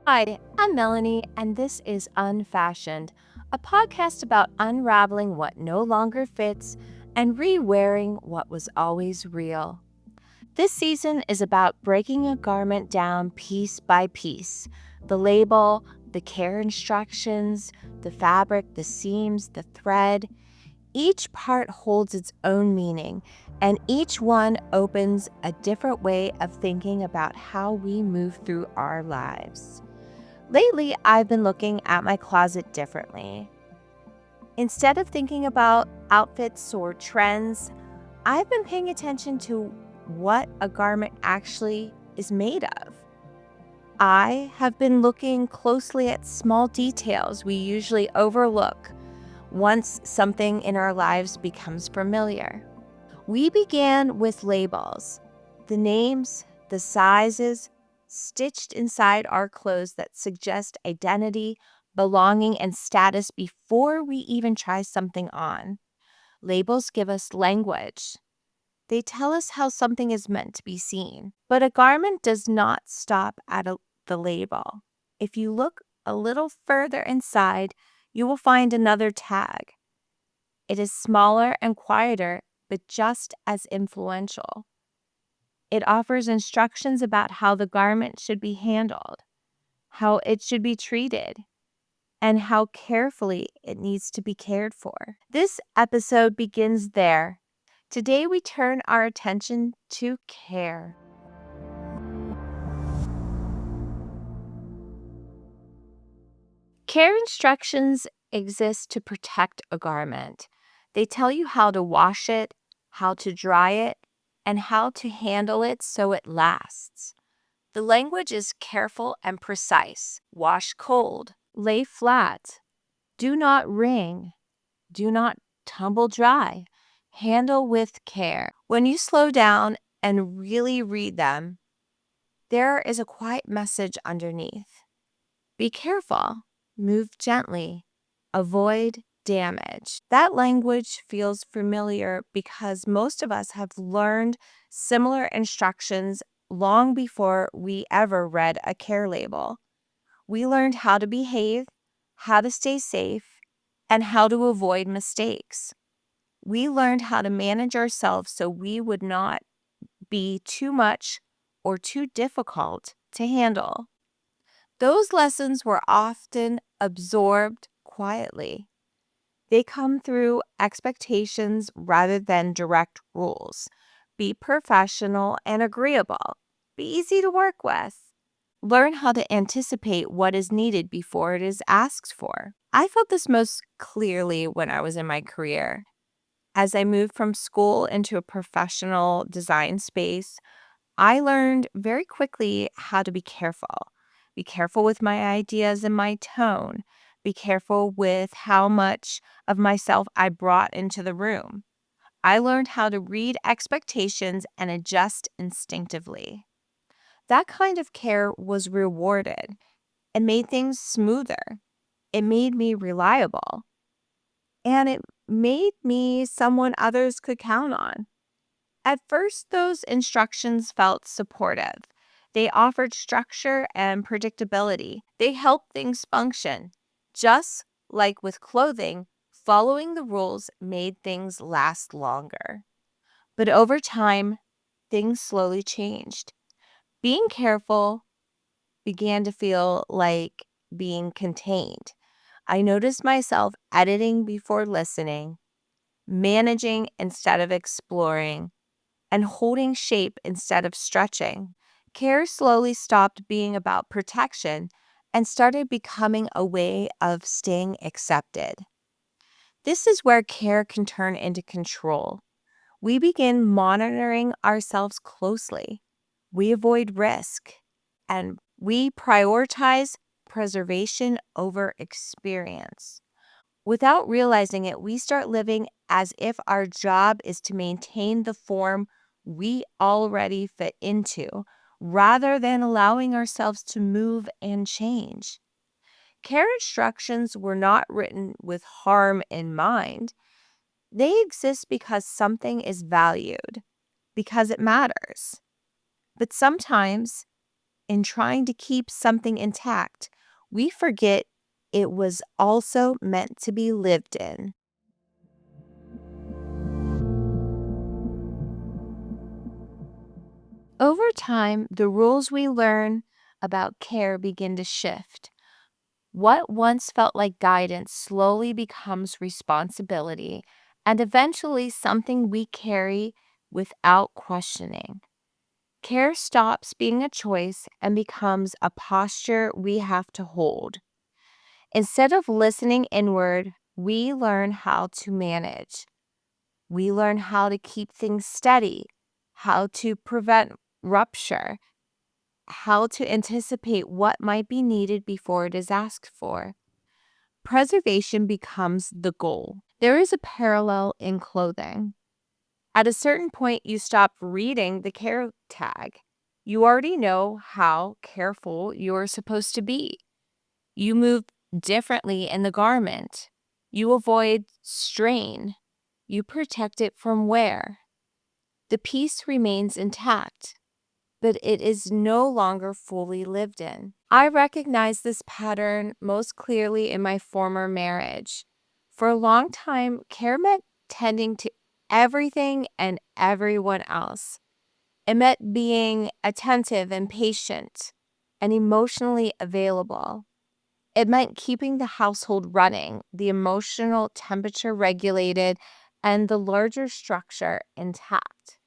Hi, I'm Melanie, and this is UNfashioned, a podcast about unraveling what no longer fits and re-wearing what was always real. This season is about breaking a garment down piece by piece: the label, the care instructions, the fabric, the seams, the thread. Each part holds its own meaning, and each one opens a different way of thinking about how we move through our lives. Lately, I've been looking at my closet differently. Instead of thinking about outfits or trends, I've been paying attention to what a garment actually is made of. I have been looking closely at small details we usually overlook once something in our lives becomes familiar. We began with labels, the names, the sizes, stitched inside our clothes that suggest identity, belonging, and status before we even try something on. Labels give us language. They tell us how something is meant to be seen. But a garment does not stop at the label. If you look a little further inside, you will find another tag. It is smaller and quieter, but just as influential. It offers instructions about how the garment should be handled, how it should be treated, and how carefully it needs to be cared for. This episode begins there. Today, we turn our attention to care. Care instructions exist to protect a garment. They tell you how to wash it, how to dry it, and how to handle it so it lasts. The language is careful and precise. Wash cold, lay flat, do not wring, do not tumble dry, handle with care. When you slow down and really read them, there is a quiet message underneath. Be careful, move gently, avoid damage. That language feels familiar because most of us have learned similar instructions long before we ever read a care label. We learned how to behave, how to stay safe, and how to avoid mistakes. We learned how to manage ourselves so we would not be too much or too difficult to handle. Those lessons were often absorbed quietly. They come through expectations rather than direct rules. Be professional and agreeable. Be easy to work with. Learn how to anticipate what is needed before it is asked for. I felt this most clearly when I was in my career. As I moved from school into a professional design space, I learned very quickly how to be careful. Be careful with my ideas and my tone. Be careful with how much of myself I brought into the room. I learned how to read expectations and adjust instinctively. That kind of care was rewarded and made things smoother. It made me reliable, and it made me someone others could count on. At first, those instructions felt supportive. They offered structure and predictability. They helped things function. Just like with clothing, following the rules made things last longer. But over time, things slowly changed. Being careful began to feel like being contained. I noticed myself editing before listening, managing instead of exploring, and holding shape instead of stretching. Care slowly stopped being about protection and started becoming a way of staying accepted. This is where care can turn into control. We begin monitoring ourselves closely. We avoid risk and we prioritize preservation over experience. Without realizing it, we start living as if our job is to maintain the form we already fit into, rather than allowing ourselves to move and change. Care instructions were not written with harm in mind. They exist because something is valued, because it matters. But sometimes in trying to keep something intact, we forget it was also meant to be lived in. Over time, the rules we learn about care begin to shift. What once felt like guidance slowly becomes responsibility and eventually something we carry without questioning. Care stops being a choice and becomes a posture we have to hold. Instead of listening inward, we learn how to manage. We learn how to keep things steady, how to prevent rupture, how to anticipate what might be needed before it is asked for. Preservation becomes the goal. There is a parallel in clothing. At a certain point, you stop reading the care tag. You already know how careful you're supposed to be. You move differently in the garment. You avoid strain. You protect it from wear. The piece remains intact, but it is no longer fully lived in. I recognize this pattern most clearly in my former marriage. For a long time, care meant tending to everything and everyone else. It meant being attentive and patient and emotionally available. It meant keeping the household running, the emotional temperature regulated, and the larger structure intact.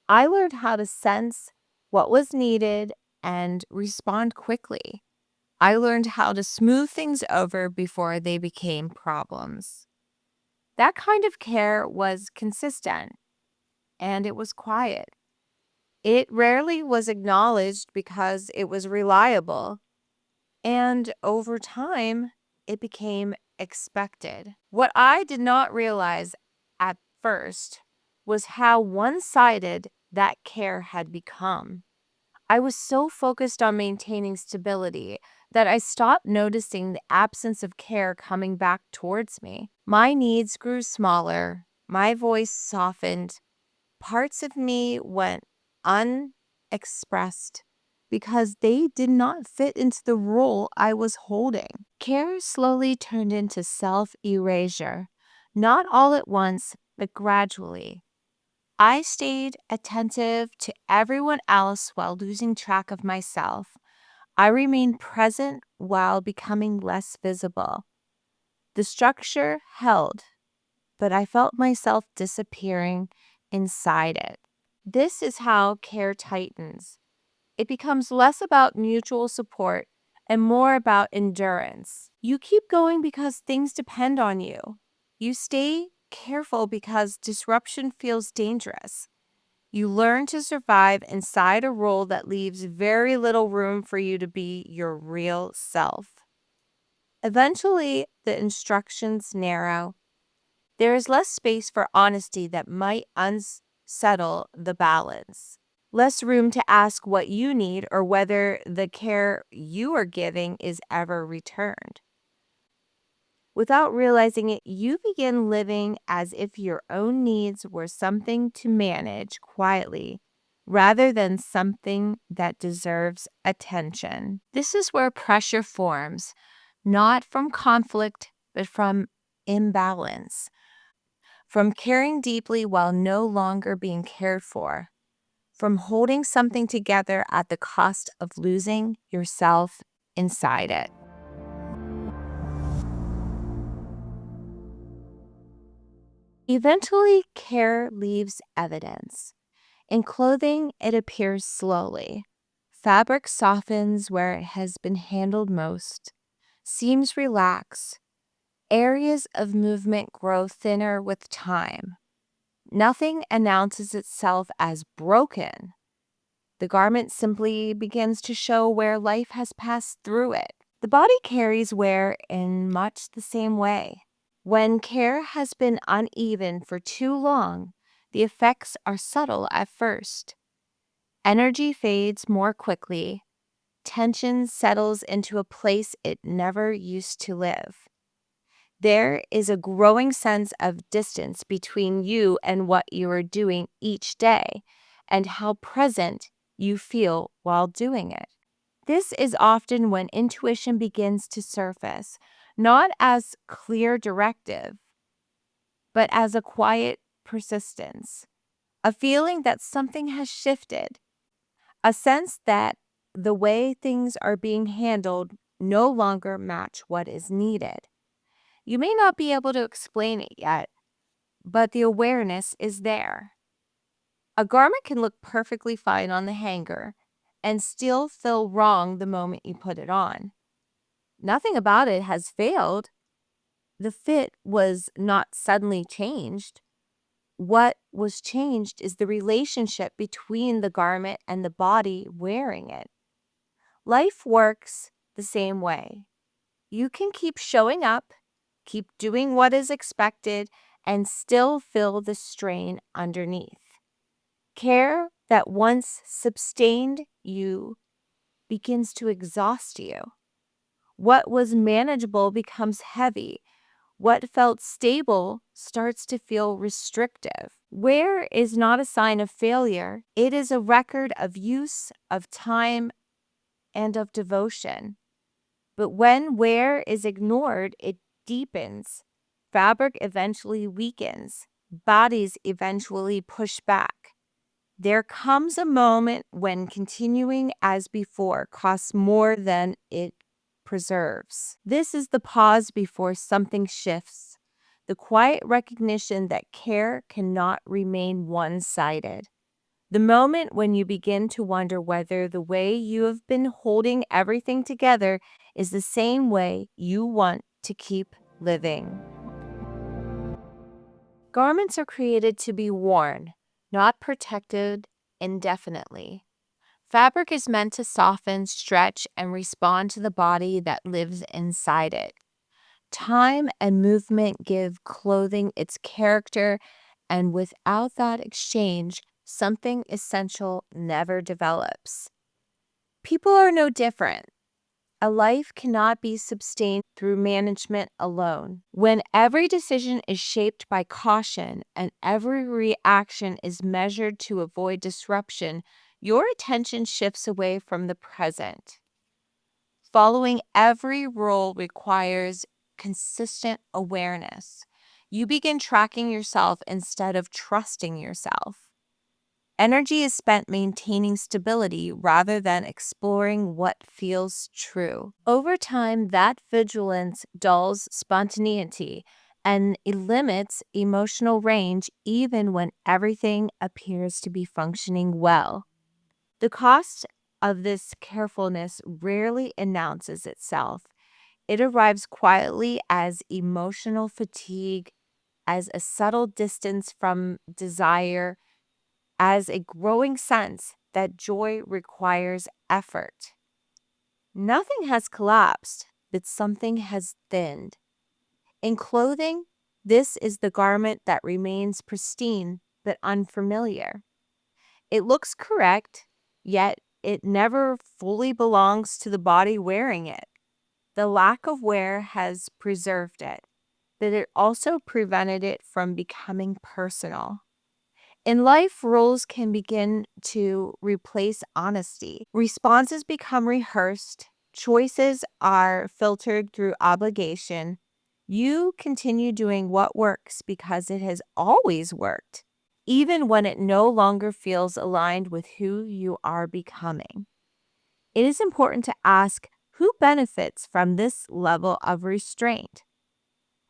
I learned how to sense what was needed and respond quickly. I learned how to smooth things over before they became problems. That kind of care was consistent and it was quiet. It rarely was acknowledged because it was reliable, and over time, it became expected. What I did not realize at first was how one sided that care had become. I was so focused on maintaining stability that I stopped noticing the absence of care coming back towards me. My needs grew smaller, my voice softened, parts of me went unexpressed because they did not fit into the role I was holding. Care slowly turned into self erasure, not all at once, but gradually. I stayed attentive to everyone else while losing track of myself. I remained present while becoming less visible. The structure held, but I felt myself disappearing inside it. This is how care tightens. It becomes less about mutual support and more about endurance. You keep going because things depend on you. You stay careful because disruption feels dangerous. You learn to survive inside a role that leaves very little room for you to be your real self. Eventually, the instructions narrow. There is less space for honesty that might unsettle the balance. Less room to ask what you need or whether the care you are giving is ever returned. Without realizing it, you begin living as if your own needs were something to manage quietly rather than something that deserves attention. This is where pressure forms, not from conflict, but from imbalance, from caring deeply while no longer being cared for, from holding something together at the cost of losing yourself inside it. Eventually, care leaves evidence. In clothing, it appears slowly. Fabric softens where it has been handled most. Seams relax. Areas of movement grow thinner with time. Nothing announces itself as broken. The garment simply begins to show where life has passed through it. The body carries wear in much the same way. When care has been uneven for too long, the effects are subtle at first. Energy fades more quickly. Tension settles into a place it never used to live. There is a growing sense of distance between you and what you are doing each day and how present you feel while doing it. This is often when intuition begins to surface, not as clear directive, but as a quiet persistence, a feeling that something has shifted, a sense that the way things are being handled no longer match what is needed. You may not be able to explain it yet, but the awareness is there. A garment can look perfectly fine on the hanger and still feel wrong the moment you put it on. Nothing about it has failed. The fit was not suddenly changed. What was changed is the relationship between the garment and the body wearing it. Life works the same way. You can keep showing up, keep doing what is expected, and still feel the strain underneath. Care that once sustained you begins to exhaust you. What was manageable becomes heavy. What felt stable starts to feel restrictive. Wear is not a sign of failure. It is a record of use, of time, and of devotion. But when wear is ignored, it deepens. Fabric eventually weakens. Bodies eventually push back. There comes a moment when continuing as before costs more than it preserves. This is the pause before something shifts, the quiet recognition that care cannot remain one-sided. The moment when you begin to wonder whether the way you have been holding everything together is the same way you want to keep living. Garments are created to be worn, not protected indefinitely. Fabric is meant to soften, stretch, and respond to the body that lives inside it. Time and movement give clothing its character, and without that exchange, something essential never develops. People are no different. A life cannot be sustained through management alone. When every decision is shaped by caution and every reaction is measured to avoid disruption, your attention shifts away from the present. Following every rule requires consistent awareness. You begin tracking yourself instead of trusting yourself. Energy is spent maintaining stability rather than exploring what feels true. Over time, that vigilance dulls spontaneity and it limits emotional range even when everything appears to be functioning well. The cost of this carefulness rarely announces itself. It arrives quietly as emotional fatigue, as a subtle distance from desire, as a growing sense that joy requires effort. Nothing has collapsed, but something has thinned. In clothing, this is the garment that remains pristine but unfamiliar. It looks correct, yet it never fully belongs to the body wearing it. The lack of wear has preserved it, but it also prevented it from becoming personal. In life, rules can begin to replace honesty. Responses become rehearsed. Choices are filtered through obligation. You continue doing what works because it has always worked, even when it no longer feels aligned with who you are becoming. It is important to ask who benefits from this level of restraint.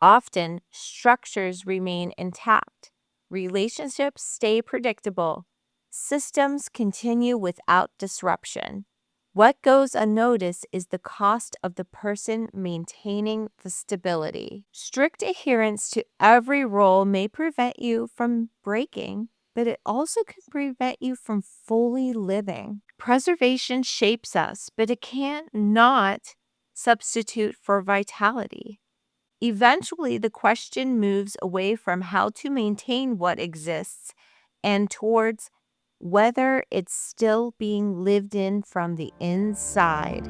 Often, structures remain intact, relationships stay predictable, systems continue without disruption. What goes unnoticed is the cost of the person maintaining the stability. Strict adherence to every rule may prevent you from breaking, but it also can prevent you from fully living. Preservation shapes us, but it can't not substitute for vitality. Eventually, the question moves away from how to maintain what exists and towards whether it's still being lived in from the inside.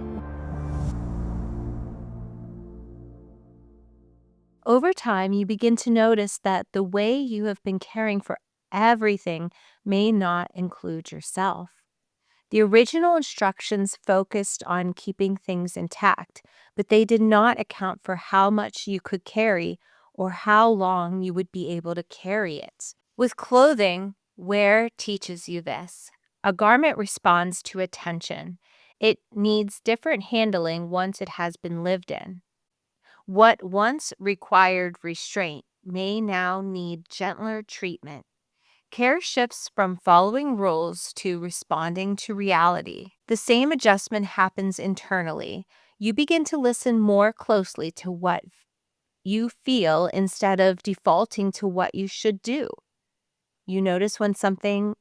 Over time, you begin to notice that the way you have been caring for everything may not include yourself. The original instructions focused on keeping things intact, but they did not account for how much you could carry or how long you would be able to carry it. With clothing, wear teaches you this. A garment responds to attention. It needs different handling once it has been lived in. What once required restraint may now need gentler treatment. Care shifts from following rules to responding to reality. The same adjustment happens internally. You begin to listen more closely to what you feel instead of defaulting to what you should do. You notice when something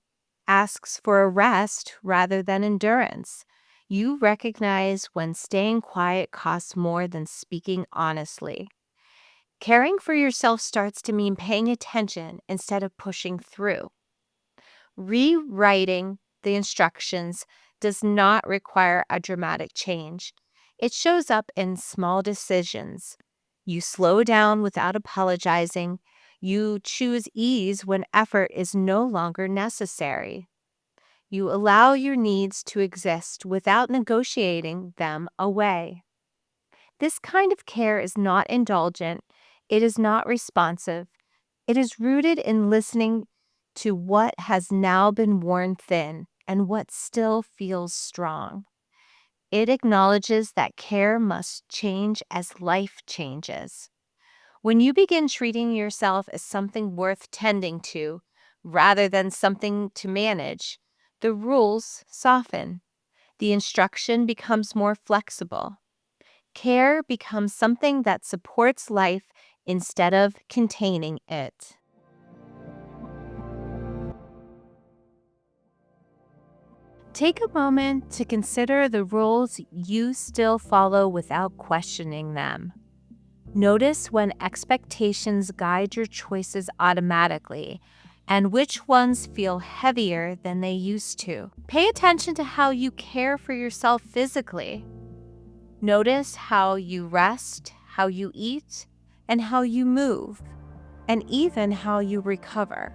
asks for a rest rather than endurance. You recognize when staying quiet costs more than speaking honestly. Caring for yourself starts to mean paying attention instead of pushing through. Rewriting the instructions does not require a dramatic change. It shows up in small decisions. You slow down without apologizing. You choose ease when effort is no longer necessary. You allow your needs to exist without negotiating them away. This kind of care is not indulgent. It is not responsive. It is rooted in listening to what has now been worn thin and what still feels strong. It acknowledges that care must change as life changes. When you begin treating yourself as something worth tending to rather than something to manage, the rules soften. The instruction becomes more flexible. Care becomes something that supports life instead of containing it. Take a moment to consider the rules you still follow without questioning them. Notice when expectations guide your choices automatically and which ones feel heavier than they used to. Pay attention to how you care for yourself physically. Notice how you rest, how you eat, and how you move, and even how you recover.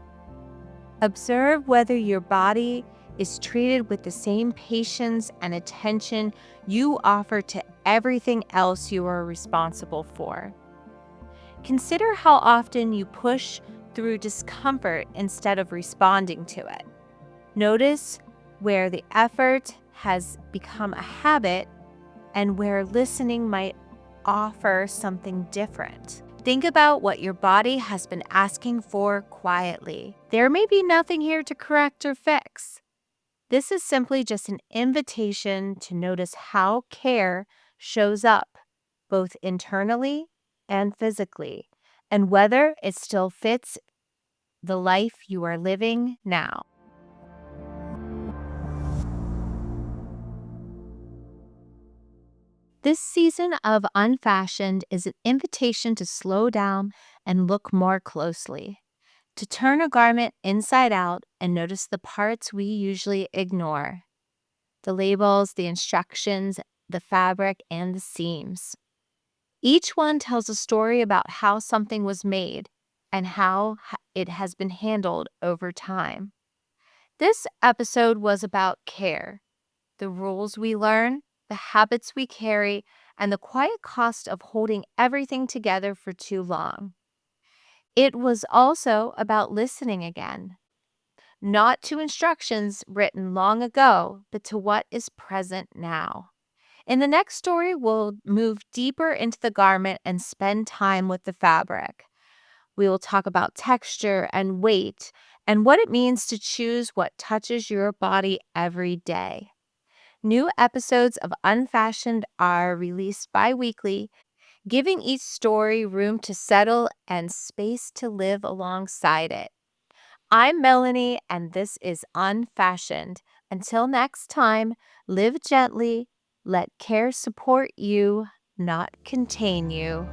Observe whether your body is treated with the same patience and attention you offer to everything else you are responsible for. Consider how often you push through discomfort instead of responding to it. Notice where the effort has become a habit and where listening might offer something different. Think about what your body has been asking for quietly. There may be nothing here to correct or fix. This is simply just an invitation to notice how care shows up, both internally and physically, and whether it still fits the life you are living now. This season of Unfashioned is an invitation to slow down and look more closely, to turn a garment inside out and notice the parts we usually ignore: the labels, the instructions, the fabric, and the seams. Each one tells a story about how something was made and how it has been handled over time. This episode was about care, the rules we learn, the habits we carry, and the quiet cost of holding everything together for too long. It was also about listening again, not to instructions written long ago, but to what is present now. In the next story, we'll move deeper into the garment and spend time with the fabric. We will talk about texture and weight and what it means to choose what touches your body every day. New episodes of Unfashioned are released bi-weekly, giving each story room to settle and space to live alongside it. I'm Melanie, and this is Unfashioned. Until next time, live gently, let care support you, not contain you.